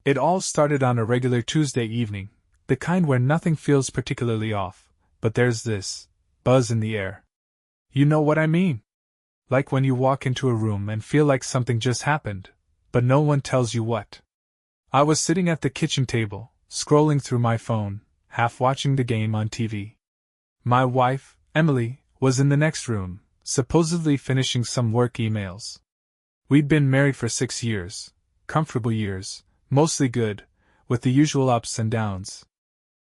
It all started on a regular Tuesday evening, the kind where nothing feels particularly off, but there's this buzz in the air. You know what I mean? Like when you walk into a room and feel like something just happened, but no one tells you what. I was sitting at the kitchen table, scrolling through my phone, half watching the game on TV. My wife, Emily, was in the next room, supposedly finishing some work emails. We'd been married for 6 years, comfortable years, mostly good, with the usual ups and downs.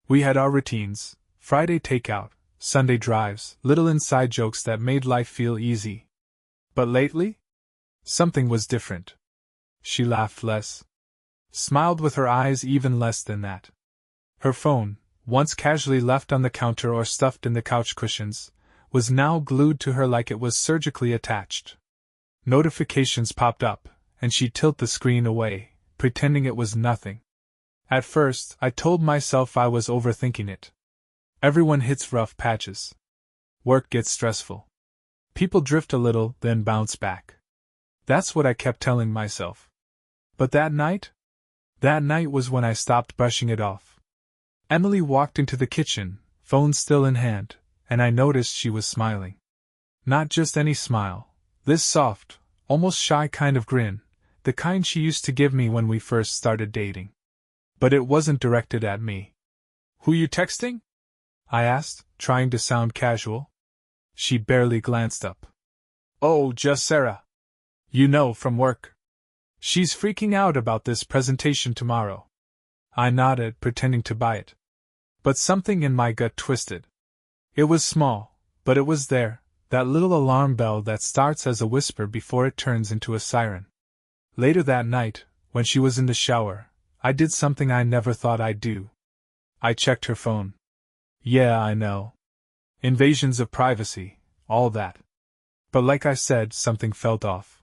We had our routines, Friday takeout, Sunday drives, little inside jokes that made life feel easy. But lately? Something was different. She laughed less. Smiled with her eyes even less than that. Her phone, once casually left on the counter or stuffed in the couch cushions, was now glued to her like it was surgically attached. Notifications popped up, and she'd tilt the screen away, pretending it was nothing. At first, I told myself I was overthinking it. Everyone hits rough patches. Work gets stressful. People drift a little, then bounce back. That's what I kept telling myself. But that night was when I stopped brushing it off. Emily walked into the kitchen, phone still in hand, and I noticed she was smiling. Not just any smile, this soft, almost shy kind of grin, the kind she used to give me when we first started dating. But it wasn't directed at me. "Who you texting?" I asked, trying to sound casual. She barely glanced up. "Oh, just Sarah. You know, from work. She's freaking out about this presentation tomorrow." I nodded, pretending to buy it. But something in my gut twisted. It was small, but it was there, that little alarm bell that starts as a whisper before it turns into a siren. Later that night, when she was in the shower, I did something I never thought I'd do. I checked her phone. Yeah, I know. Invasions of privacy, all that. But like I said, something felt off.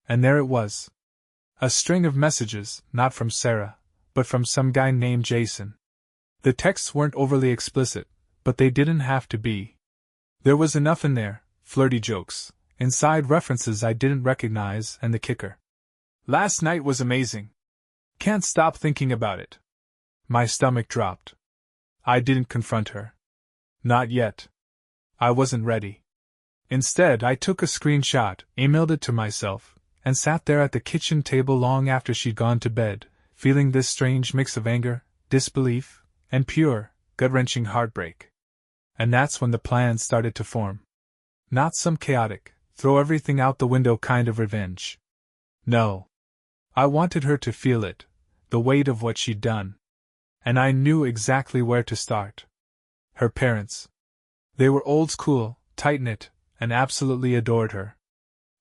And there it was. A string of messages, not from Sarah, but from some guy named Jason. The texts weren't overly explicit, but they didn't have to be. There was enough in there, flirty jokes, inside references I didn't recognize, and the kicker. "Last night was amazing. Can't stop thinking about it." My stomach dropped. I didn't confront her. Not yet. I wasn't ready. Instead, I took a screenshot, emailed it to myself, and sat there at the kitchen table long after she'd gone to bed, feeling this strange mix of anger, disbelief, and pure, gut-wrenching heartbreak. And that's when the plan started to form. Not some chaotic, throw everything out the window kind of revenge. No. I wanted her to feel it, the weight of what she'd done. And I knew exactly where to start. Her parents. They were old school, tight-knit, and absolutely adored her.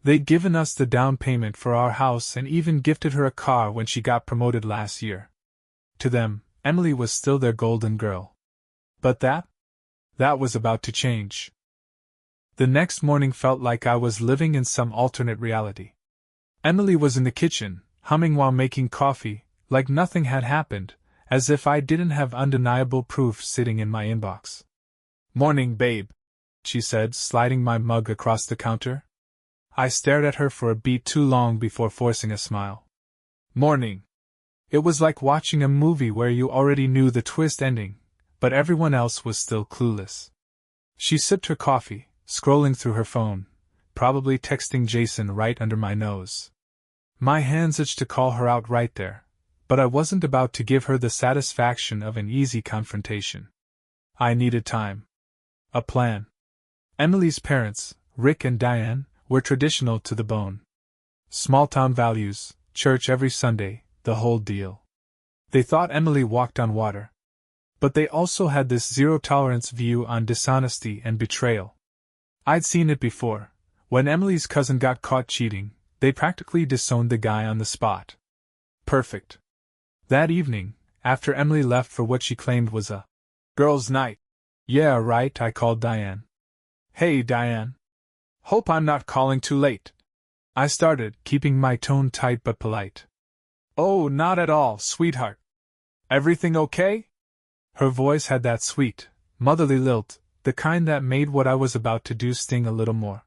They'd given us the down payment for our house and even gifted her a car when she got promoted last year. To them, Emily was still their golden girl. But that was about to change. The next morning felt like I was living in some alternate reality. Emily was in the kitchen, humming while making coffee, like nothing had happened, as if I didn't have undeniable proof sitting in my inbox. "Morning, babe," she said, sliding my mug across the counter. I stared at her for a beat too long before forcing a smile. "Morning." It was like watching a movie where you already knew the twist ending, but everyone else was still clueless. She sipped her coffee, scrolling through her phone, probably texting Jason right under my nose. My hands itched to call her out right there, but I wasn't about to give her the satisfaction of an easy confrontation. I needed time. A plan. Emily's parents, Rick and Diane, were traditional to the bone. Small-town values, church every Sunday, the whole deal. They thought Emily walked on water. But they also had this zero-tolerance view on dishonesty and betrayal. I'd seen it before. When Emily's cousin got caught cheating, they practically disowned the guy on the spot. Perfect. That evening, after Emily left for what she claimed was a girls' night. "Yeah, right," I called Diane. "Hey, Diane. Hope I'm not calling too late." I started, keeping my tone tight but polite. "Oh, not at all, sweetheart. Everything okay?" Her voice had that sweet, motherly lilt, the kind that made what I was about to do sting a little more.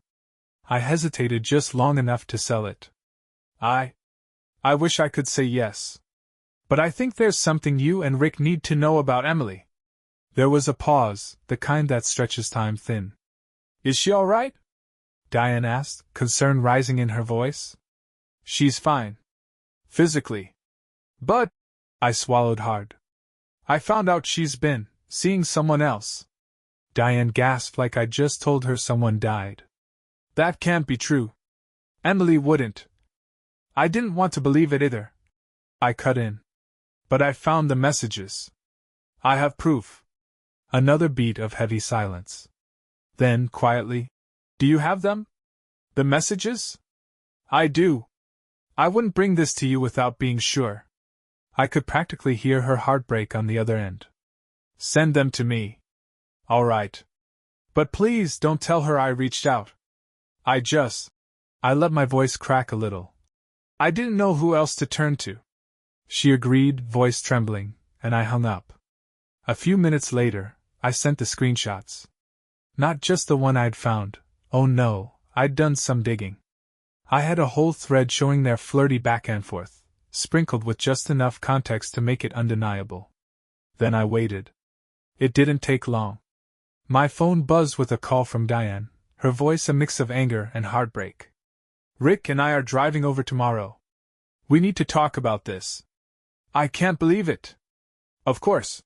I hesitated just long enough to sell it. I wish I could say yes. But I think there's something you and Rick need to know about Emily. There was a pause, the kind that stretches time thin. Is she all right? Diane asked, concern rising in her voice. She's fine. Physically. But, I swallowed hard. I found out she's been seeing someone else. Diane gasped like I'd just told her someone died. That can't be true. Emily wouldn't. I didn't want to believe it either. I cut in. But I found the messages. I have proof. Another beat of heavy silence. Then, quietly, do you have them? The messages? I do. I wouldn't bring this to you without being sure. I could practically hear her heartbreak on the other end. Send them to me. All right. But please don't tell her I reached out. I let my voice crack a little. I didn't know who else to turn to. She agreed, voice trembling, and I hung up. A few minutes later, I sent the screenshots. Not just the one I'd found. Oh no, I'd done some digging. I had a whole thread showing their flirty back and forth, sprinkled with just enough context to make it undeniable. Then I waited. It didn't take long. My phone buzzed with a call from Diane, her voice a mix of anger and heartbreak. Rick and I are driving over tomorrow. We need to talk about this. I can't believe it. Of course,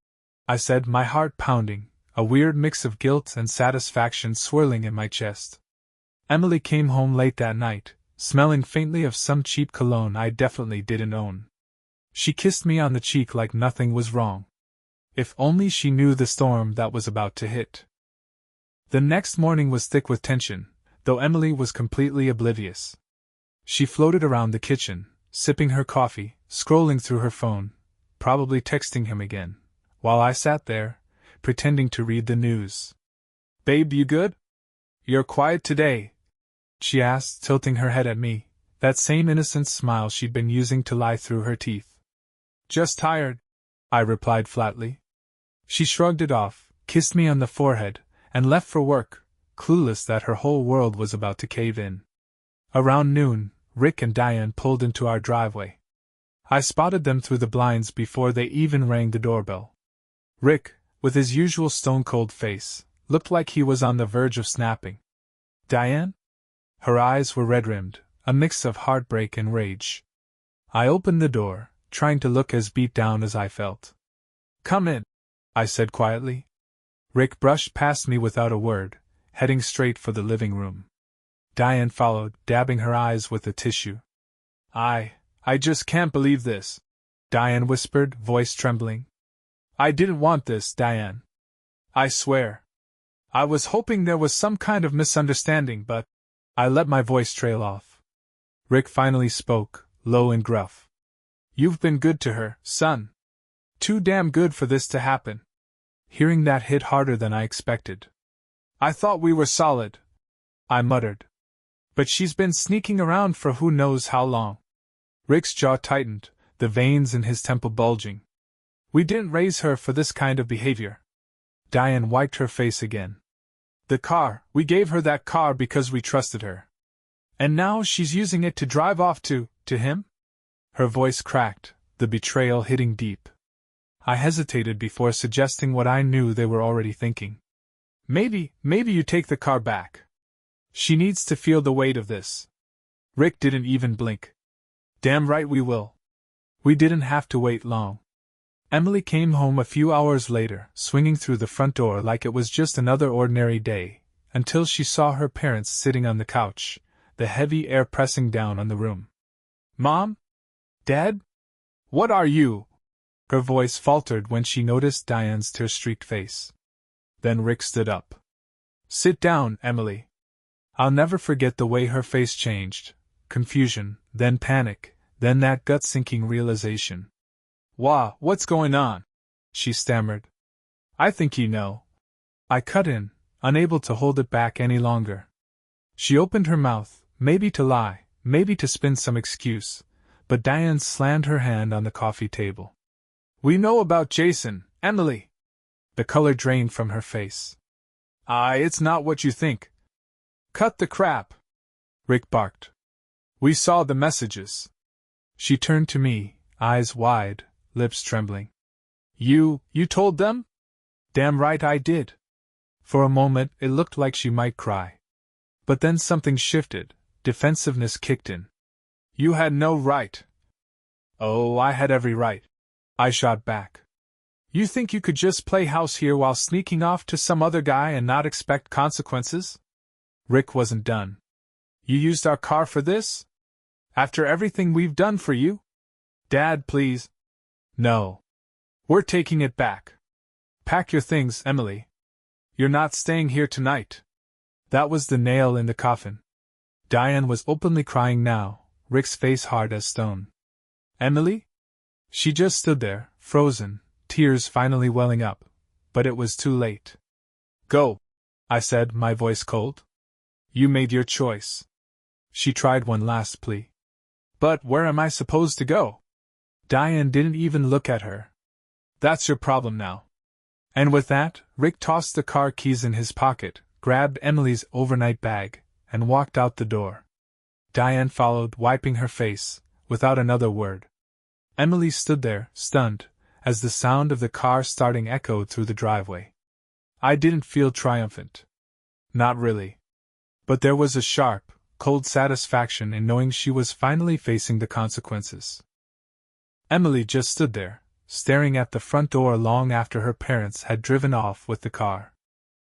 I said, my heart pounding, a weird mix of guilt and satisfaction swirling in my chest. Emily came home late that night, smelling faintly of some cheap cologne I definitely didn't own. She kissed me on the cheek like nothing was wrong. If only she knew the storm that was about to hit. The next morning was thick with tension, though Emily was completely oblivious. She floated around the kitchen, sipping her coffee, scrolling through her phone, probably texting him again, while I sat there, pretending to read the news. Babe, you good? You're quiet today, she asked, tilting her head at me, that same innocent smile she'd been using to lie through her teeth. Just tired, I replied flatly. She shrugged it off, kissed me on the forehead, and left for work, clueless that her whole world was about to cave in. Around noon, Rick and Diane pulled into our driveway. I spotted them through the blinds before they even rang the doorbell. Rick, with his usual stone-cold face, looked like he was on the verge of snapping. Diane? Her eyes were red-rimmed, a mix of heartbreak and rage. I opened the door, trying to look as beat down as I felt. Come in, I said quietly. Rick brushed past me without a word, heading straight for the living room. Diane followed, dabbing her eyes with a tissue. I just can't believe this, Diane whispered, voice trembling. I didn't want this, Diane. I swear. I was hoping there was some kind of misunderstanding, but I let my voice trail off. Rick finally spoke, low and gruff. You've been good to her, son. Too damn good for this to happen. Hearing that hit harder than I expected. I thought we were solid, I muttered. But she's been sneaking around for who knows how long. Rick's jaw tightened, the veins in his temple bulging. We didn't raise her for this kind of behavior. Diane wiped her face again. The car, we gave her that car because we trusted her. And now she's using it to drive off to him? Her voice cracked, the betrayal hitting deep. I hesitated before suggesting what I knew they were already thinking. Maybe you take the car back. She needs to feel the weight of this. Rick didn't even blink. Damn right we will. We didn't have to wait long. Emily came home a few hours later, swinging through the front door like it was just another ordinary day, until she saw her parents sitting on the couch, the heavy air pressing down on the room. Mom? Dad? What are you? Her voice faltered when she noticed Diane's tear-streaked face. Then Rick stood up. Sit down, Emily. I'll never forget the way her face changed. Confusion, then panic, then that gut-sinking realization. What's going on? She stammered. I think you know. I cut in, unable to hold it back any longer. She opened her mouth, maybe to lie, maybe to spin some excuse, but Diane slammed her hand on the coffee table. We know about Jason, Emily. The color drained from her face. It's not what you think. Cut the crap, Rick barked. We saw the messages. She turned to me, eyes wide, lips trembling. You told them? Damn right I did. For a moment it looked like she might cry. But then something shifted, defensiveness kicked in. You had no right. Oh, I had every right. I shot back. You think you could just play house here while sneaking off to some other guy and not expect consequences? Rick wasn't done. You used our car for this? After everything we've done for you? Dad, please. No. We're taking it back. Pack your things, Emily. You're not staying here tonight. That was the nail in the coffin. Diane was openly crying now, Rick's face hard as stone. Emily? She just stood there, frozen, tears finally welling up, but it was too late. Go, I said, my voice cold. You made your choice. She tried one last plea. But where am I supposed to go? Diane didn't even look at her. That's your problem now. And with that, Rick tossed the car keys in his pocket, grabbed Emily's overnight bag, and walked out the door. Diane followed, wiping her face, without another word. Emily stood there, stunned, as the sound of the car starting echoed through the driveway. I didn't feel triumphant. Not really. But there was a sharp, cold satisfaction in knowing she was finally facing the consequences. Emily just stood there, staring at the front door long after her parents had driven off with the car.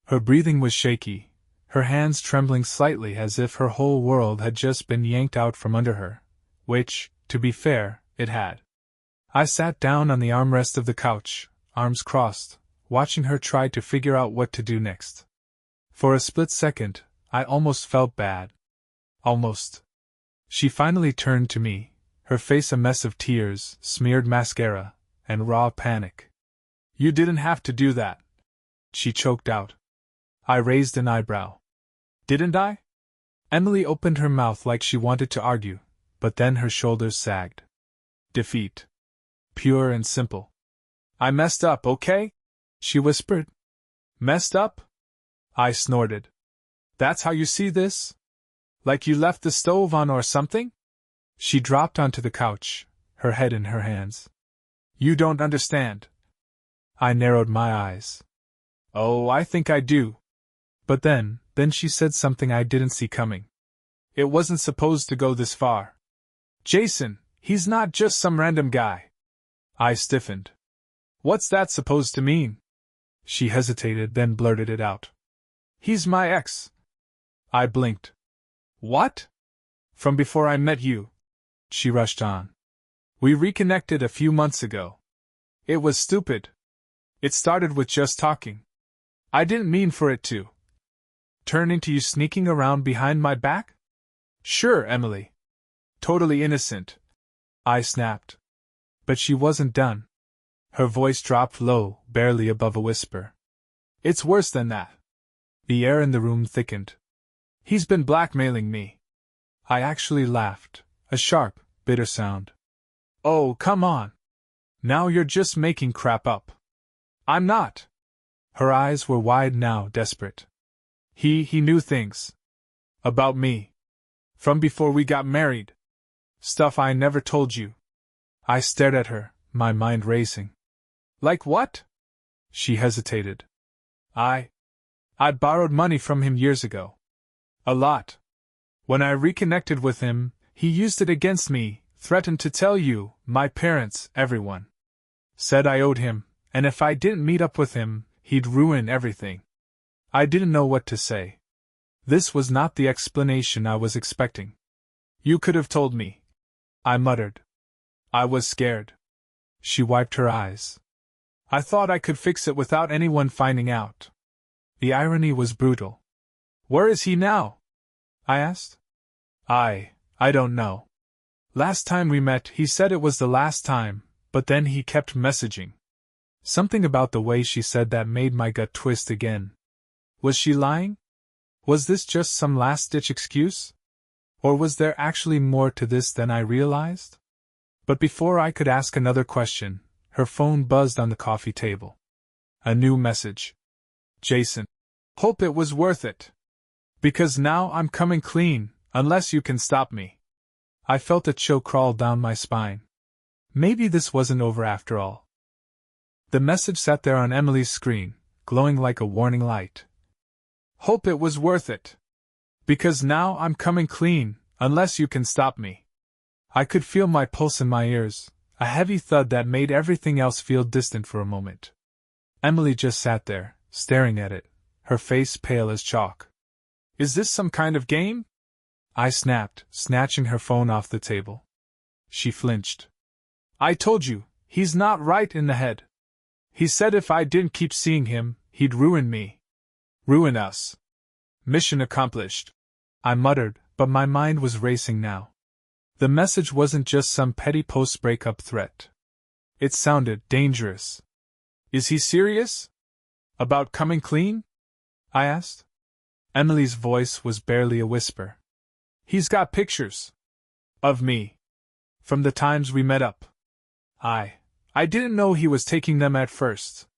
Her breathing was shaky, her hands trembling slightly as if her whole world had just been yanked out from under her, which, to be fair, it had. I sat down on the armrest of the couch, arms crossed, watching her try to figure out what to do next. For a split second, I almost felt bad. Almost. She finally turned to me, her face a mess of tears, smeared mascara, and raw panic. You didn't have to do that, she choked out. I raised an eyebrow. Didn't I? Emily opened her mouth like she wanted to argue, but then her shoulders sagged. Defeat. Pure and simple. I messed up, okay? She whispered. Messed up? I snorted. That's how you see this? Like you left the stove on or something? She dropped onto the couch, her head in her hands. You don't understand. I narrowed my eyes. Oh, I think I do. But then she said something I didn't see coming. It wasn't supposed to go this far. Jason, he's not just some random guy. I stiffened. What's that supposed to mean? She hesitated, then blurted it out. He's my ex. I blinked. What? From before I met you. She rushed on. We reconnected a few months ago. It was stupid. It started with just talking. I didn't mean for it to turn into you sneaking around behind my back? Sure, Emily. Totally innocent. I snapped. But she wasn't done. Her voice dropped low, barely above a whisper. It's worse than that. The air in the room thickened. He's been blackmailing me. I actually laughed, a sharp, bitter sound. Oh, come on. Now you're just making crap up. I'm not. Her eyes were wide now, desperate. He knew things. About me. From before we got married. Stuff I never told you. I stared at her, my mind racing. Like what? She hesitated. I borrowed money from him years ago. A lot. When I reconnected with him, he used it against me, threatened to tell you, my parents, everyone. Said I owed him, and if I didn't meet up with him, he'd ruin everything. I didn't know what to say. This was not the explanation I was expecting. You could have told me. I muttered. I was scared. She wiped her eyes. I thought I could fix it without anyone finding out. The irony was brutal. Where is he now? I asked. I don't know. Last time we met, he said it was the last time, but then he kept messaging. Something about the way she said that made my gut twist again. Was she lying? Was this just some last-ditch excuse? Or was there actually more to this than I realized? But before I could ask another question, her phone buzzed on the coffee table. A new message. Jason. Hope it was worth it. Because now I'm coming clean, unless you can stop me. I felt a chill crawl down my spine. Maybe this wasn't over after all. The message sat there on Emily's screen, glowing like a warning light. Hope it was worth it. Because now I'm coming clean, unless you can stop me. I could feel my pulse in my ears, a heavy thud that made everything else feel distant for a moment. Emily just sat there, staring at it, her face pale as chalk. Is this some kind of game? I snapped, snatching her phone off the table. She flinched. I told you, he's not right in the head. He said if I didn't keep seeing him, he'd ruin me. Ruin us. Mission accomplished. I muttered, but my mind was racing now. The message wasn't just some petty post-breakup threat. It sounded dangerous. Is he serious? About coming clean? I asked. Emily's voice was barely a whisper. He's got pictures. Of me. From the times we met up. I didn't know he was taking them at first.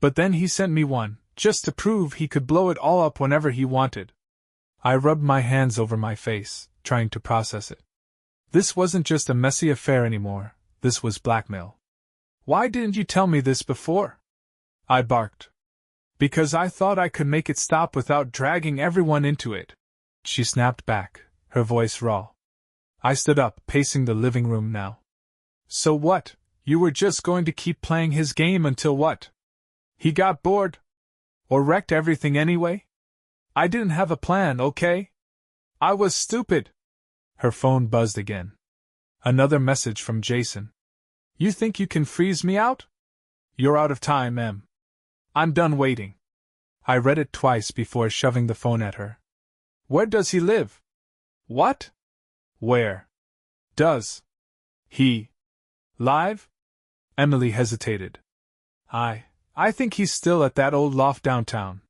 But then he sent me one, just to prove he could blow it all up whenever he wanted. I rubbed my hands over my face, trying to process it. This wasn't just a messy affair anymore, this was blackmail. Why didn't you tell me this before? I barked. Because I thought I could make it stop without dragging everyone into it. She snapped back, her voice raw. I stood up, pacing the living room now. So what? You were just going to keep playing his game until what? He got bored? Or wrecked everything anyway? I didn't have a plan, okay? I was stupid. Her phone buzzed again. Another message from Jason. You think you can freeze me out? You're out of time, Em. I'm done waiting. I read it twice before shoving the phone at her. Where does he live? What? Where? Does he live? Emily hesitated. I think he's still at that old loft downtown.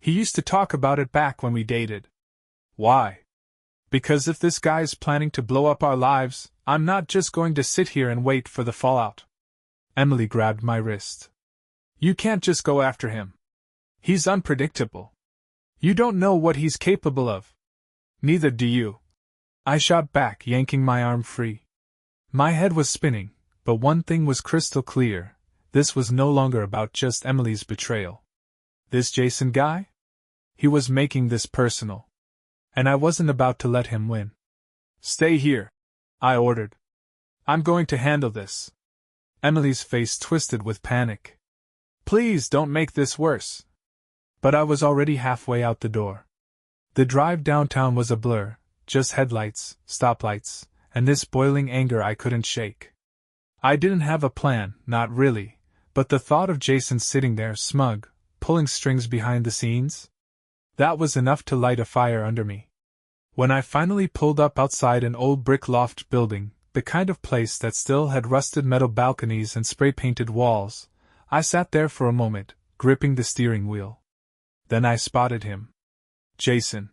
He used to talk about it back when we dated. Why? Because if this guy's planning to blow up our lives, I'm not just going to sit here and wait for the fallout. Emily grabbed my wrist. You can't just go after him. He's unpredictable. You don't know what he's capable of. Neither do you. I shot back, yanking my arm free. My head was spinning, but one thing was crystal clear. This was no longer about just Emily's betrayal. This Jason guy? He was making this personal. And I wasn't about to let him win. Stay here, I ordered. I'm going to handle this. Emily's face twisted with panic. Please don't make this worse. But I was already halfway out the door. The drive downtown was a blur, just headlights, stoplights, and this boiling anger I couldn't shake. I didn't have a plan, not really, but the thought of Jason sitting there smug, pulling strings behind the scenes? That was enough to light a fire under me. When I finally pulled up outside an old brick loft building, the kind of place that still had rusted metal balconies and spray-painted walls, I sat there for a moment, gripping the steering wheel. Then I spotted him. Jason.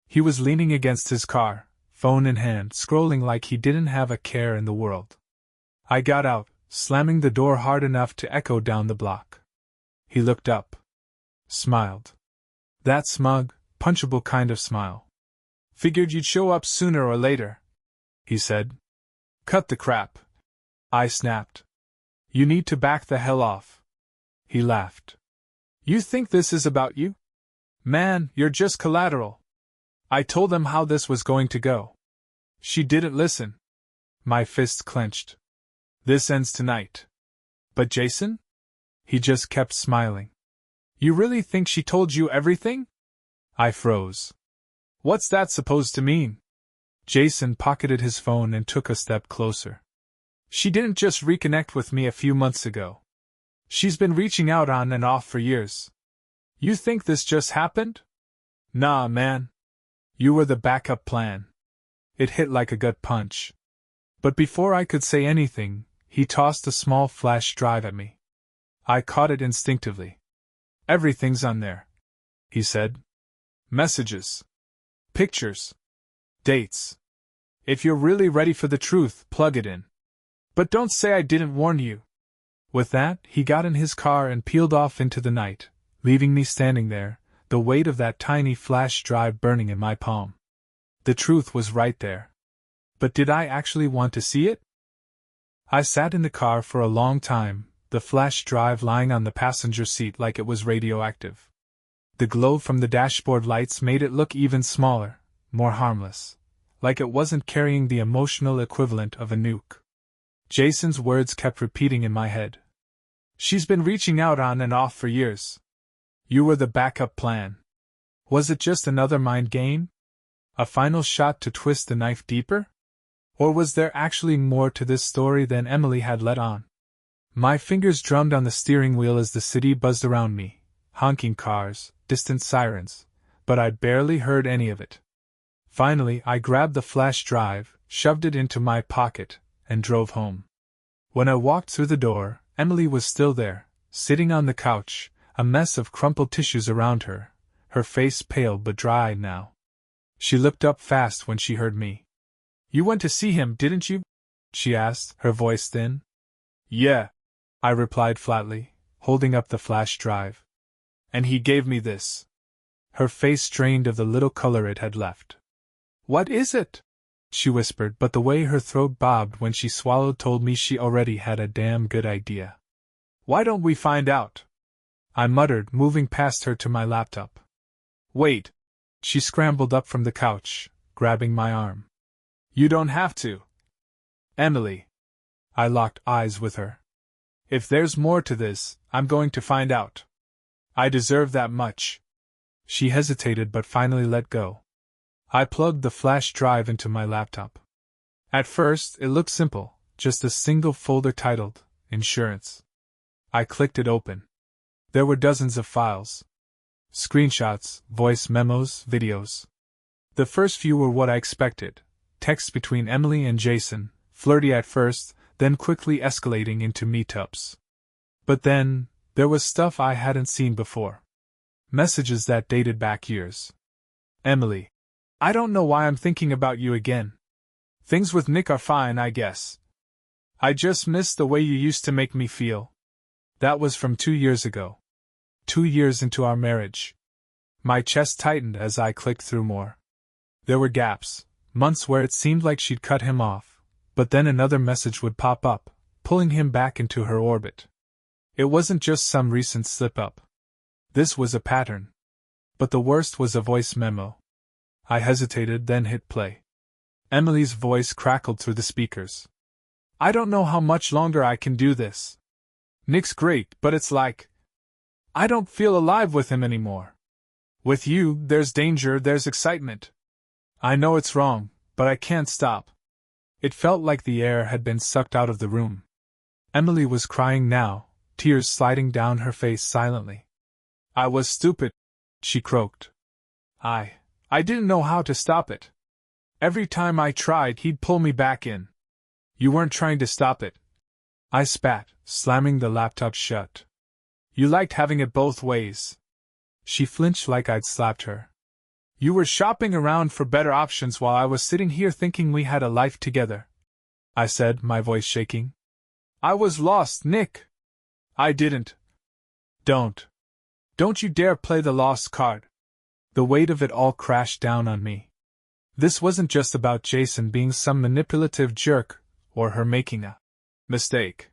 He was leaning against his car, phone in hand, scrolling like he didn't have a care in the world. I got out, slamming the door hard enough to echo down the block. He looked up. Smiled. That smug, punchable kind of smile. Figured you'd show up sooner or later, he said. Cut the crap. I snapped. You need to back the hell off. He laughed. You think this is about you? Man, you're just collateral. I told them how this was going to go. She didn't listen. My fist clenched. This ends tonight. But Jason? He just kept smiling. You really think she told you everything? I froze. What's that supposed to mean? Jason pocketed his phone and took a step closer. She didn't just reconnect with me a few months ago. She's been reaching out on and off for years. You think this just happened? Nah, man. You were the backup plan. It hit like a gut punch. But before I could say anything, he tossed a small flash drive at me. I caught it instinctively. Everything's on there, he said. Messages. Pictures. Dates. If you're really ready for the truth, plug it in. But don't say I didn't warn you. With that, he got in his car and peeled off into the night, leaving me standing there, the weight of that tiny flash drive burning in my palm. The truth was right there. But did I actually want to see it? I sat in the car for a long time, the flash drive lying on the passenger seat like it was radioactive. The glow from the dashboard lights made it look even smaller, more harmless, like it wasn't carrying the emotional equivalent of a nuke. Jason's words kept repeating in my head. She's been reaching out on and off for years. You were the backup plan. Was it just another mind game? A final shot to twist the knife deeper? Or was there actually more to this story than Emily had let on? My fingers drummed on the steering wheel as the city buzzed around me, honking cars, distant sirens, but I barely heard any of it. Finally, I grabbed the flash drive, shoved it into my pocket, and drove home. When I walked through the door, Emily was still there, sitting on the couch, a mess of crumpled tissues around her, her face pale but dry now. She looked up fast when she heard me. You went to see him, didn't you? She asked, her voice thin. Yeah, I replied flatly, holding up the flash drive. And he gave me this. Her face drained of the little color it had left. What is it? She whispered, but the way her throat bobbed when she swallowed told me she already had a damn good idea. Why don't we find out? I muttered, moving past her to my laptop. Wait. She scrambled up from the couch, grabbing my arm. You don't have to. Emily. I locked eyes with her. If there's more to this, I'm going to find out. I deserve that much. She hesitated but finally let go. I plugged the flash drive into my laptop. At first, it looked simple, just a single folder titled, Insurance. I clicked it open. There were dozens of files. Screenshots, voice memos, videos. The first few were what I expected. Texts between Emily and Jason, flirty at first, then quickly escalating into meetups. But then, there was stuff I hadn't seen before. Messages that dated back years. Emily. I don't know why I'm thinking about you again. Things with Nick are fine, I guess. I just miss the way you used to make me feel. That was from 2 years ago. 2 years into our marriage. My chest tightened as I clicked through more. There were gaps, months where it seemed like she'd cut him off, but then another message would pop up, pulling him back into her orbit. It wasn't just some recent slip-up. This was a pattern. But the worst was a voice memo. I hesitated, then hit play. Emily's voice crackled through the speakers. I don't know how much longer I can do this. Nick's great, but it's like I don't feel alive with him anymore. With you, there's danger, there's excitement. I know it's wrong, but I can't stop. It felt like the air had been sucked out of the room. Emily was crying now, tears sliding down her face silently. I was stupid, she croaked. I didn't know how to stop it. Every time I tried, he'd pull me back in. You weren't trying to stop it. I spat, slamming the laptop shut. You liked having it both ways. She flinched like I'd slapped her. You were shopping around for better options while I was sitting here thinking we had a life together, I said, my voice shaking. I was lost, Nick. I didn't. Don't you dare play the lost card. The weight of it all crashed down on me. This wasn't just about Jason being some manipulative jerk, or her making a mistake.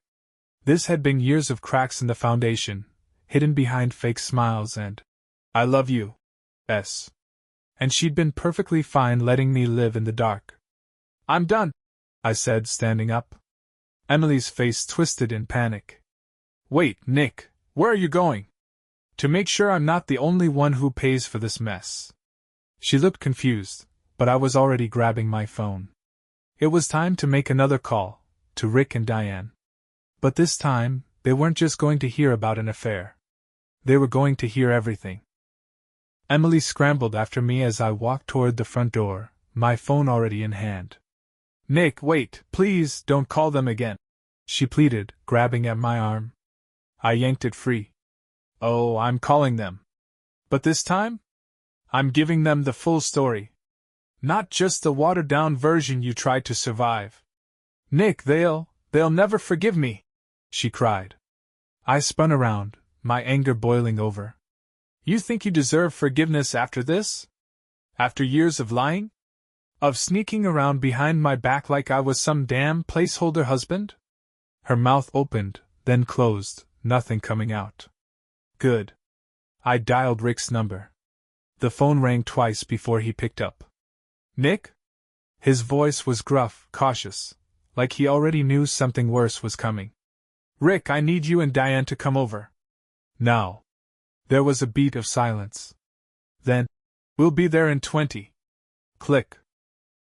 This had been years of cracks in the foundation, hidden behind fake smiles and I love you, S. And she'd been perfectly fine letting me live in the dark. I'm done, I said, standing up. Emily's face twisted in panic. Wait, Nick, where are you going? To make sure I'm not the only one who pays for this mess. She looked confused, but I was already grabbing my phone. It was time to make another call, to Rick and Diane. But this time, they weren't just going to hear about an affair. They were going to hear everything. Emily scrambled after me as I walked toward the front door, my phone already in hand. Nick, wait, please don't call them again, she pleaded, grabbing at my arm. I yanked it free. Oh, I'm calling them. But this time? I'm giving them the full story. Not just the watered-down version you tried to survive. Nick, they'll never forgive me, she cried. I spun around, my anger boiling over. You think you deserve forgiveness after this? After years of lying? Of sneaking around behind my back like I was some damn placeholder husband? Her mouth opened, then closed, nothing coming out. Good. I dialed Rick's number. The phone rang twice before he picked up. Nick? His voice was gruff, cautious, like he already knew something worse was coming. Rick, I need you and Diane to come over. Now. There was a beat of silence. Then, we'll be there in 20. Click.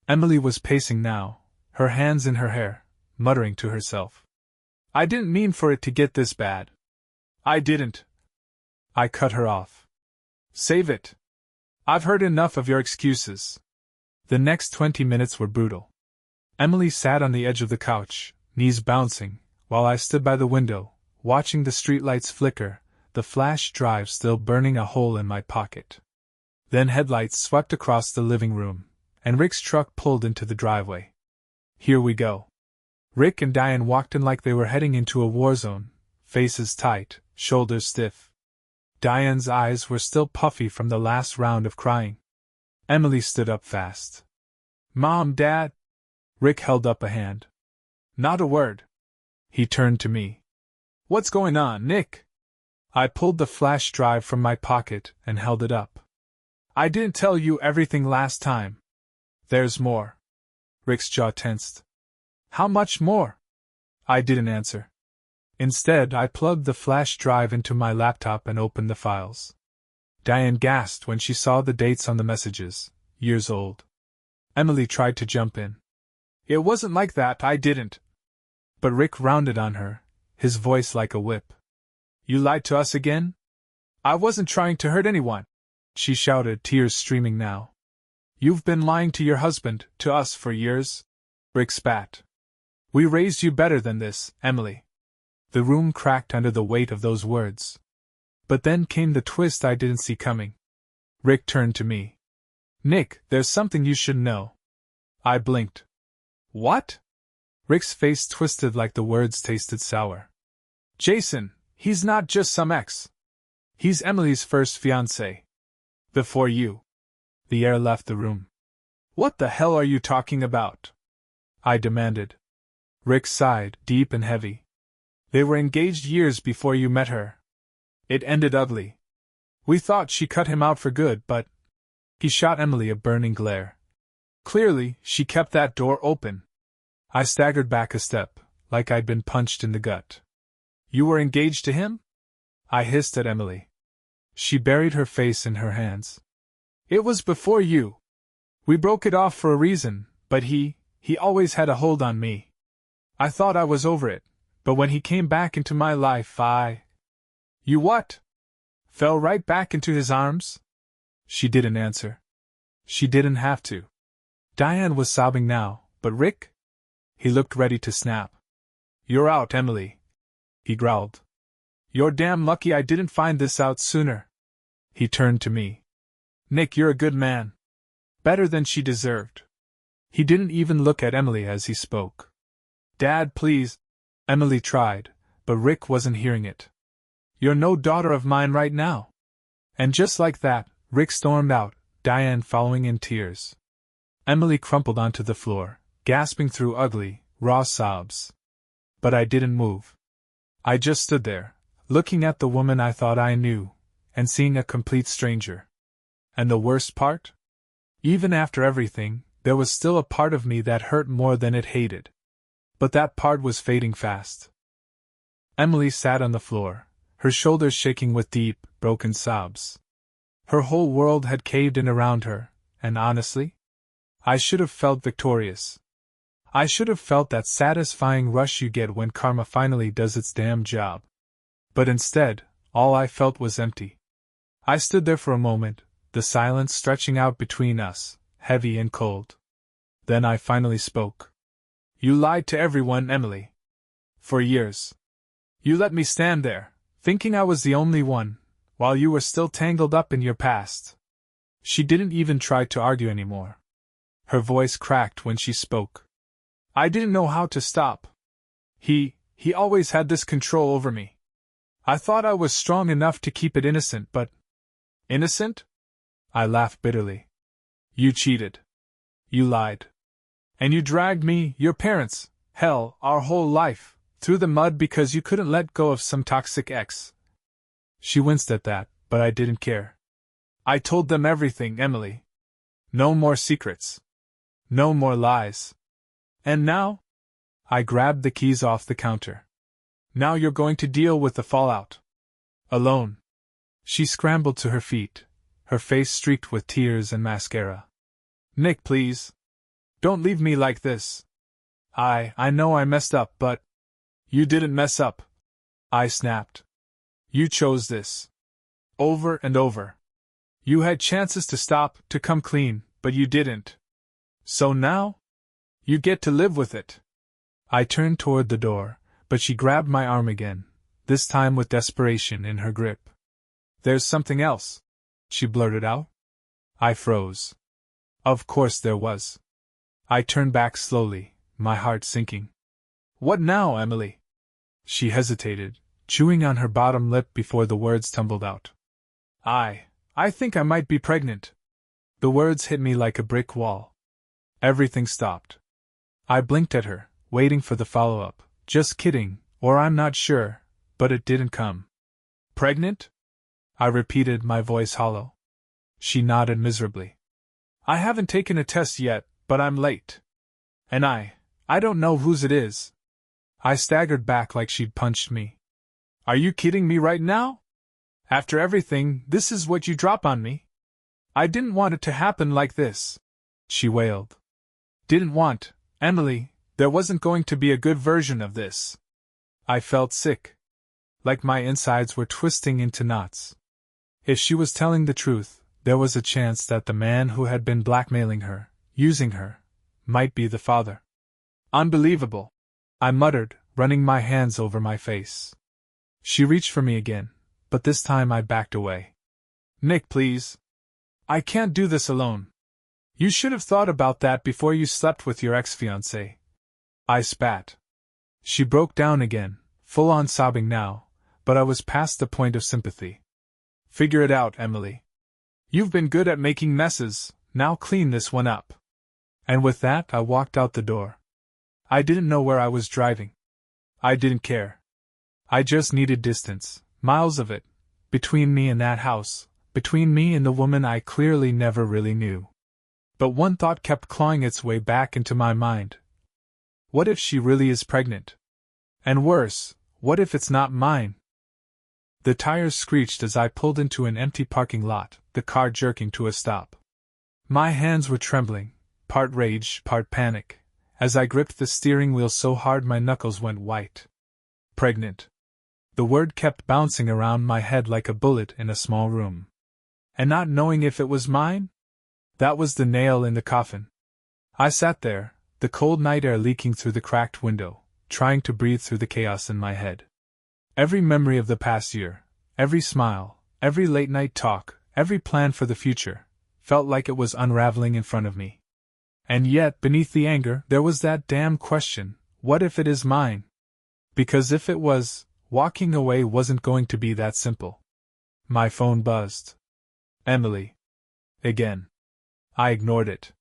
Emily was pacing now, her hands in her hair, muttering to herself. I didn't mean for it to get this bad. I didn't. I cut her off. Save it. I've heard enough of your excuses. The next 20 minutes were brutal. Emily sat on the edge of the couch, knees bouncing, while I stood by the window, watching the streetlights flicker, the flash drive still burning a hole in my pocket. Then headlights swept across the living room, and Rick's truck pulled into the driveway. Here we go. Rick and Diane walked in like they were heading into a war zone, faces tight, shoulders stiff. Diane's eyes were still puffy from the last round of crying. Emily stood up fast. Mom, Dad? Rick held up a hand. Not a word. He turned to me. What's going on, Nick? I pulled the flash drive from my pocket and held it up. I didn't tell you everything last time. There's more. Rick's jaw tensed. How much more? I didn't answer. Instead, I plugged the flash drive into my laptop and opened the files. Diane gasped when she saw the dates on the messages, years old. Emily tried to jump in. It wasn't like that, I didn't. But Rick rounded on her, his voice like a whip. You lied to us again? I wasn't trying to hurt anyone, she shouted, tears streaming now. You've been lying to your husband, to us for years. Rick spat. We raised you better than this, Emily. The room cracked under the weight of those words. But then came the twist I didn't see coming. Rick turned to me. Nick, there's something you should know. I blinked. What? Rick's face twisted like the words tasted sour. Jason, he's not just some ex. He's Emily's first fiancé. Before you. The air left the room. What the hell are you talking about? I demanded. Rick sighed, deep and heavy. They were engaged years before you met her. It ended ugly. We thought she cut him out for good, but... He shot Emily a burning glare. Clearly, she kept that door open. I staggered back a step, like I'd been punched in the gut. You were engaged to him? I hissed at Emily. She buried her face in her hands. It was before you. We broke it off for a reason, but he always had a hold on me. I thought I was over it, but when he came back into my life, You what? Fell right back into his arms? She didn't answer. She didn't have to. Diane was sobbing now, but Rick? He looked ready to snap. You're out, Emily. He growled. You're damn lucky I didn't find this out sooner. He turned to me. Nick, you're a good man. Better than she deserved. He didn't even look at Emily as he spoke. Dad, please. Emily tried, but Rick wasn't hearing it. You're no daughter of mine right now. And just like that, Rick stormed out, Diane following in tears. Emily crumpled onto the floor, gasping through ugly, raw sobs. But I didn't move. I just stood there, looking at the woman I thought I knew, and seeing a complete stranger. And the worst part? Even after everything, there was still a part of me that hurt more than it hated. But that part was fading fast. Emily sat on the floor, her shoulders shaking with deep, broken sobs. Her whole world had caved in around her, and honestly, I should have felt victorious. I should have felt that satisfying rush you get when karma finally does its damn job. But instead, all I felt was empty. I stood there for a moment, the silence stretching out between us, heavy and cold. Then I finally spoke. You lied to everyone, Emily. For years. You let me stand there, thinking I was the only one, while you were still tangled up in your past. She didn't even try to argue anymore. Her voice cracked when she spoke. I didn't know how to stop. He always had this control over me. I thought I was strong enough to keep it innocent, but... Innocent? I laughed bitterly. You cheated. You lied. And you dragged me, your parents, hell, our whole life, Through the mud because you couldn't let go of some toxic ex. She winced at that, but I didn't care. I told them everything, Emily. No more secrets. No more lies. And now? I grabbed the keys off the counter. Now you're going to deal with the fallout. Alone. She scrambled to her feet, her face streaked with tears and mascara. Nick, please. Don't leave me like this. I know I messed up, but… You didn't mess up. I snapped. You chose this. Over and over. You had chances to stop, to come clean, but you didn't. So now? You get to live with it. I turned toward the door, but she grabbed my arm again, this time with desperation in her grip. There's something else, she blurted out. I froze. Of course there was. I turned back slowly, my heart sinking. What now, Emily? She hesitated, chewing on her bottom lip before the words tumbled out. I think I might be pregnant. The words hit me like a brick wall. Everything stopped. I blinked at her, waiting for the follow-up. Just kidding, or I'm not sure, but it didn't come. Pregnant? I repeated, my voice hollow. She nodded miserably. I haven't taken a test yet, but I'm late. And I don't know whose it is. I staggered back like she'd punched me. Are you kidding me right now? After everything, this is what you drop on me? I didn't want it to happen like this, she wailed. Didn't want, Emily, there wasn't going to be a good version of this. I felt sick. Like my insides were twisting into knots. If she was telling the truth, there was a chance that the man who had been blackmailing her, using her, might be the father. Unbelievable, I muttered, running my hands over my face. She reached for me again, but this time I backed away. Nick, please. I can't do this alone. You should have thought about that before you slept with your ex-fiancé. I spat. She broke down again, full-on sobbing now, but I was past the point of sympathy. Figure it out, Emily. You've been good at making messes, now clean this one up. And with that I walked out the door. I didn't know where I was driving. I didn't care. I just needed distance, miles of it, between me and that house, between me and the woman I clearly never really knew. But one thought kept clawing its way back into my mind. What if she really is pregnant? And worse, what if it's not mine? The tires screeched as I pulled into an empty parking lot, the car jerking to a stop. My hands were trembling, part rage, part panic, as I gripped the steering wheel so hard my knuckles went white. Pregnant. The word kept bouncing around my head like a bullet in a small room. And not knowing if it was mine? That was the nail in the coffin. I sat there, the cold night air leaking through the cracked window, trying to breathe through the chaos in my head. Every memory of the past year, every smile, every late-night talk, every plan for the future, felt like it was unraveling in front of me. And yet, beneath the anger, there was that damn question, what if it is mine? Because if it was, walking away wasn't going to be that simple. My phone buzzed. Emily. Again. I ignored it.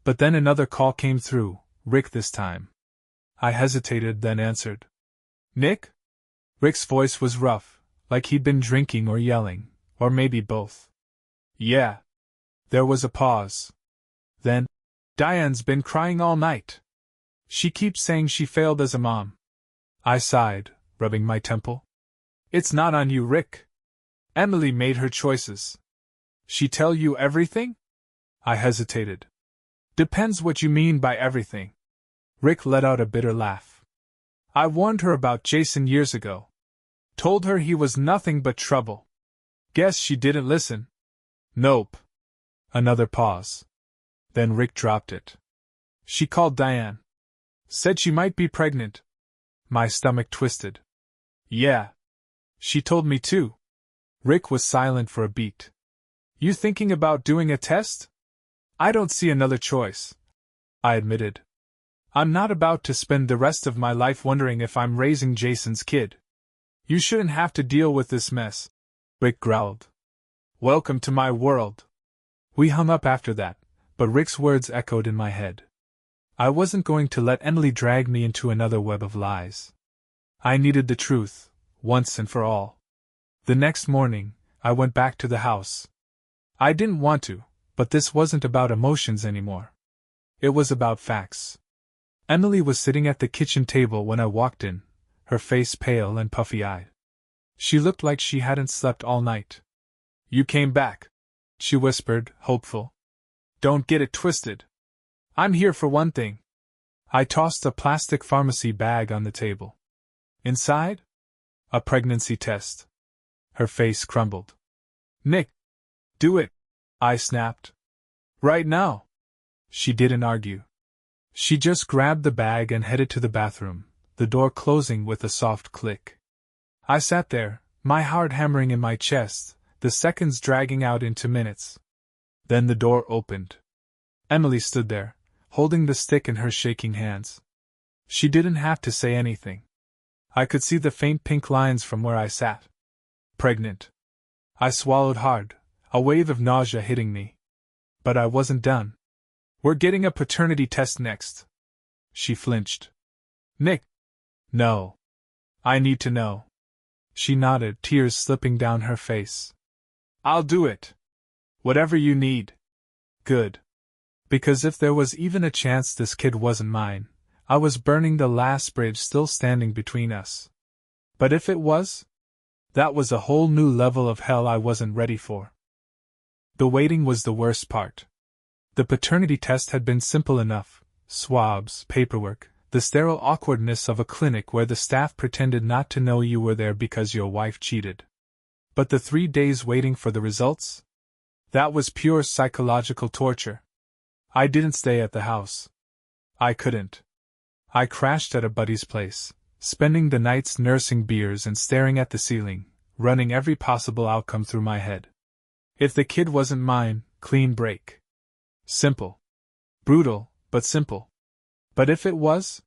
But then another call came through, Rick this time. I hesitated, then answered. Nick? Rick's voice was rough, like he'd been drinking or yelling, or maybe both. Yeah. There was a pause. Then, Diane's been crying all night. She keeps saying she failed as a mom. I sighed, rubbing my temple. It's not on you, Rick. Emily made her choices. She tell you everything? I hesitated. Depends what you mean by everything. Rick let out a bitter laugh. I warned her about Jason years ago. Told her he was nothing but trouble. Guess she didn't listen. Nope. Another pause. Then Rick dropped it. She called Diane. Said she might be pregnant. My stomach twisted. Yeah. She told me too. Rick was silent for a beat. You thinking about doing a test? I don't see another choice, I admitted. I'm not about to spend the rest of my life wondering if I'm raising Jason's kid. You shouldn't have to deal with this mess, Rick growled. Welcome to my world. We hung up after that, but Rick's words echoed in my head. I wasn't going to let Emily drag me into another web of lies. I needed the truth, once and for all. The next morning, I went back to the house. I didn't want to, but this wasn't about emotions anymore. It was about facts. Emily was sitting at the kitchen table when I walked in, her face pale and puffy-eyed. She looked like she hadn't slept all night. "You came back," she whispered, hopeful. "Don't get it twisted. I'm here for one thing." I tossed a plastic pharmacy bag on the table. Inside? A pregnancy test. Her face crumbled. "Nick! Do it!" I snapped. "Right now!" She didn't argue. She just grabbed the bag and headed to the bathroom, the door closing with a soft click. I sat there, my heart hammering in my chest, the seconds dragging out into minutes. Then the door opened. Emily stood there, holding the stick in her shaking hands. She didn't have to say anything. I could see the faint pink lines from where I sat. Pregnant. I swallowed hard, a wave of nausea hitting me. But I wasn't done. "We're getting a paternity test next." She flinched. "Nick." "No. I need to know." She nodded, tears slipping down her face. "I'll do it. Whatever you need." Good. Because if there was even a chance this kid wasn't mine, I was burning the last bridge still standing between us. But if it was? That was a whole new level of hell I wasn't ready for. The waiting was the worst part. The paternity test had been simple enough: swabs, paperwork, the sterile awkwardness of a clinic where the staff pretended not to know you were there because your wife cheated. But the 3 days waiting for the results? That was pure psychological torture. I didn't stay at the house. I couldn't. I crashed at a buddy's place, spending the nights nursing beers and staring at the ceiling, running every possible outcome through my head. If the kid wasn't mine, clean break. Simple. Brutal, but simple. But if it was?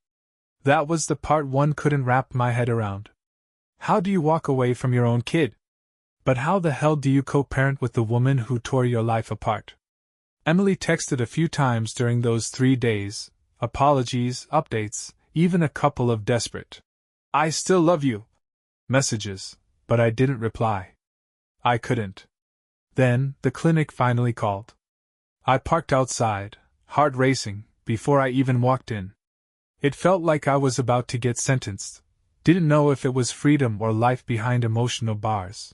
That was the part one couldn't wrap my head around. How do you walk away from your own kid? But how the hell do you co-parent with the woman who tore your life apart? Emily texted a few times during those 3 days, apologies, updates, even a couple of desperate "I still love you" messages, but I didn't reply. I couldn't. Then, the clinic finally called. I parked outside, heart racing, before I even walked in. It felt like I was about to get sentenced. Didn't know if it was freedom or life behind emotional bars.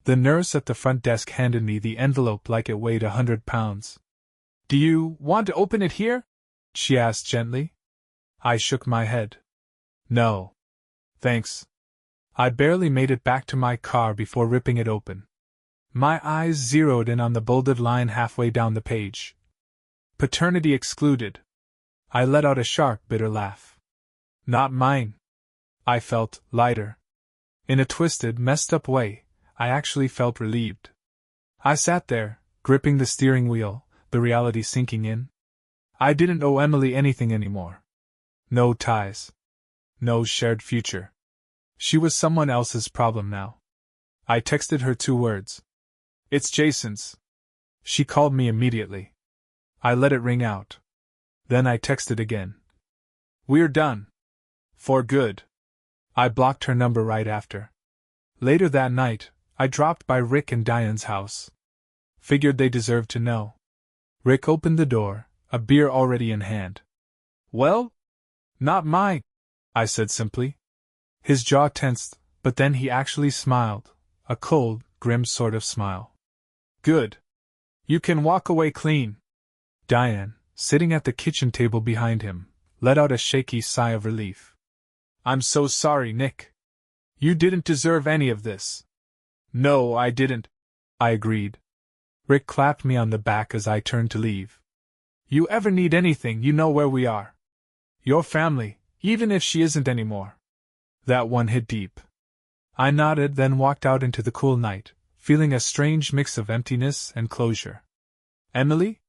The nurse at the front desk handed me the envelope like it weighed 100 pounds. "Do you want to open it here?" she asked gently. I shook my head. "No. Thanks." I barely made it back to my car before ripping it open. My eyes zeroed in on the bolded line halfway down the page. "Paternity excluded." I let out a sharp, bitter laugh. Not mine. I felt lighter. In a twisted, messed up way, I actually felt relieved. I sat there, gripping the steering wheel, the reality sinking in. I didn't owe Emily anything anymore. No ties. No shared future. She was someone else's problem now. I texted her 2 words. "It's Jason's." She called me immediately. I let it ring out. Then I texted again. "We're done. For good." I blocked her number right after. Later that night, I dropped by Rick and Diane's house. Figured they deserved to know. Rick opened the door, a beer already in hand. "Well? Not mine," I said simply. His jaw tensed, but then he actually smiled, a cold, grim sort of smile. "Good. You can walk away clean." Diane, sitting at the kitchen table behind him, let out a shaky sigh of relief. "I'm so sorry, Nick. You didn't deserve any of this." "No, I didn't," I agreed. Rick clapped me on the back as I turned to leave. "You ever need anything, you know where we are. Your family, even if she isn't anymore." That one hit deep. I nodded, then walked out into the cool night, feeling a strange mix of emptiness and closure. Emily?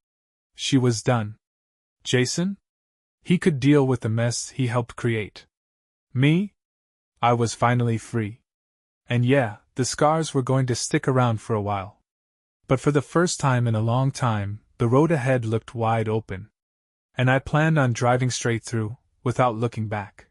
She was done. Jason? He could deal with the mess he helped create. Me? I was finally free. And yeah, the scars were going to stick around for a while. But for the first time in a long time, the road ahead looked wide open. And I planned on driving straight through, without looking back.